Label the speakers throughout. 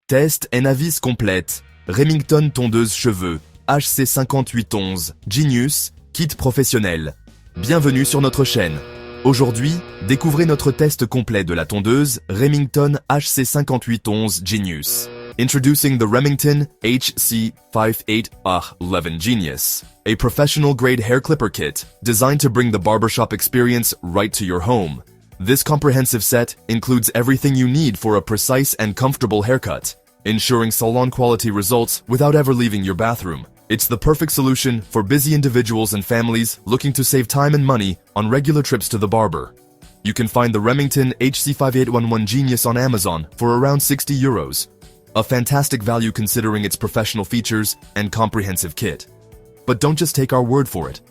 Speaker 1: Test and avis complète. Remington tondeuse cheveux, HC5811, Genius, kit professionnel. Bienvenue sur notre chaîne. Aujourd'hui, découvrez notre test complet de la tondeuse Remington HC5811 Genius. Introducing the Remington HC5811 Genius, a professional-grade hair clipper kit designed to bring the barbershop experience right to your home. This comprehensive set includes everything you need for a precise and comfortable haircut, ensuring salon-quality results without ever leaving your bathroom. It's the perfect solution for busy individuals and families looking to save time and money on regular trips to the barber. You can find the Remington HC5811 Genius on Amazon for around €60. A fantastic value considering its professional features and comprehensive kit. But don't just take our word for it.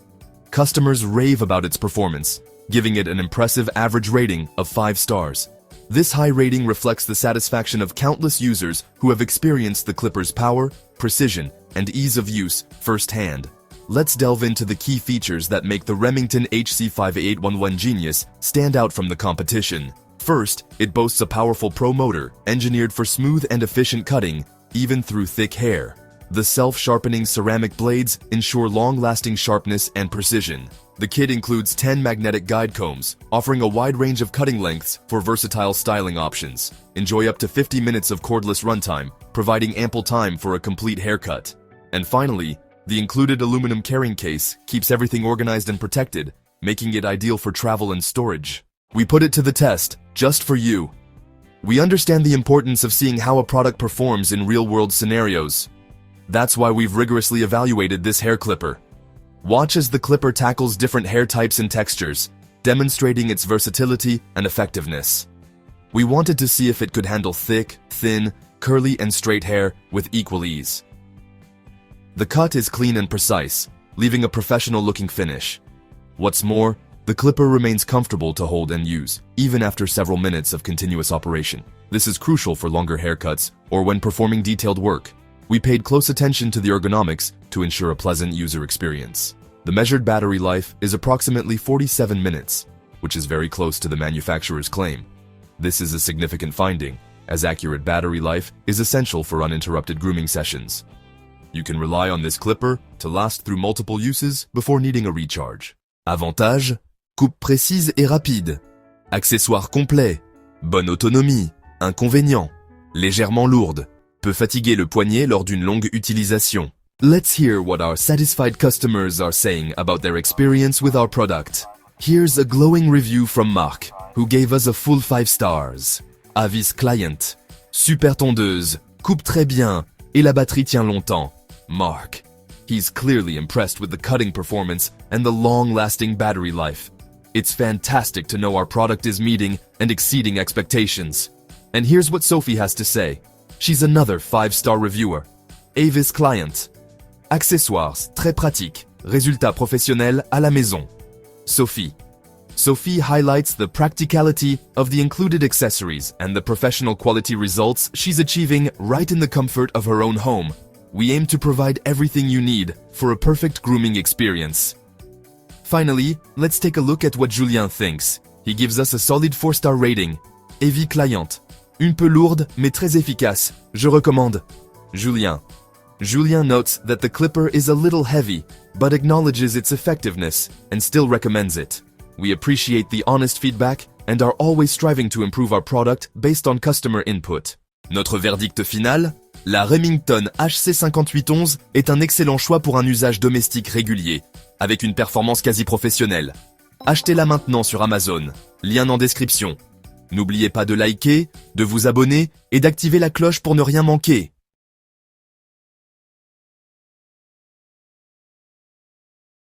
Speaker 1: Customers rave about its performance, giving it an impressive average rating of 5 stars. This high rating reflects the satisfaction of countless users who have experienced the clipper's power, precision, and ease of use firsthand. Let's delve into the key features that make the Remington HC5811 Genius stand out from the competition. First, it boasts a powerful pro motor, engineered for smooth and efficient cutting, even through thick hair. The self-sharpening ceramic blades ensure long-lasting sharpness and precision. The kit includes 10 magnetic guide combs, offering a wide range of cutting lengths for versatile styling options. Enjoy up to 50 minutes of cordless runtime, providing ample time for a complete haircut. And finally, the included aluminum carrying case keeps everything organized and protected, making it ideal for travel and storage. We put it to the test, just for you. We understand the importance of seeing how a product performs in real-world scenarios. That's why we've rigorously evaluated this hair clipper. Watch as the clipper tackles different hair types and textures, demonstrating its versatility and effectiveness. We wanted to see if it could handle thick, thin, curly, and straight hair with equal ease. The cut is clean and precise, leaving a professional-looking finish. What's more, the clipper remains comfortable to hold and use, even after several minutes of continuous operation. This is crucial for longer haircuts or when performing detailed work. We paid close attention to the ergonomics to ensure a pleasant user experience. The measured battery life is approximately 47 minutes, which is very close to the manufacturer's claim. This is a significant finding, as accurate battery life is essential for uninterrupted grooming sessions. You can rely on this clipper to last through multiple uses before needing a recharge. Avantages: coupe précise et rapide. Accessoires complets. Bonne autonomie. Inconvénients: légèrement lourde. Peut fatiguer le poignet lors d'une longue utilisation. Let's hear what our satisfied customers are saying about their experience with our product. Here's a glowing review from Mark, who gave us a full 5 stars. Avis client. Super tondeuse. Coupe très bien. Et la batterie tient longtemps. Mark. He's clearly impressed with the cutting performance and the long-lasting battery life. It's fantastic to know our product is meeting and exceeding expectations. And here's what Sophie has to say. She's another 5-star reviewer. Avis client. Accessoires, très pratique. Résultat professionnel à la maison. Sophie. Sophie highlights the practicality of the included accessories and the professional quality results she's achieving right in the comfort of her own home. We aim to provide everything you need for a perfect grooming experience. Finally, let's take a look at what Julien thinks. He gives us a solid 4-star rating. Avis client. Une peu lourde, mais très efficace. Je recommande. Julien. Julien notes that the clipper is a little heavy, but acknowledges its effectiveness and still recommends it. We appreciate the honest feedback and are always striving to improve our product based on customer input. Notre verdict final? La Remington HC5811 est un excellent choix pour un usage domestique régulier, avec une performance quasi professionnelle. Achetez-la maintenant sur Amazon, lien en description. N'oubliez pas de liker, de vous abonner et d'activer la cloche pour ne rien manquer.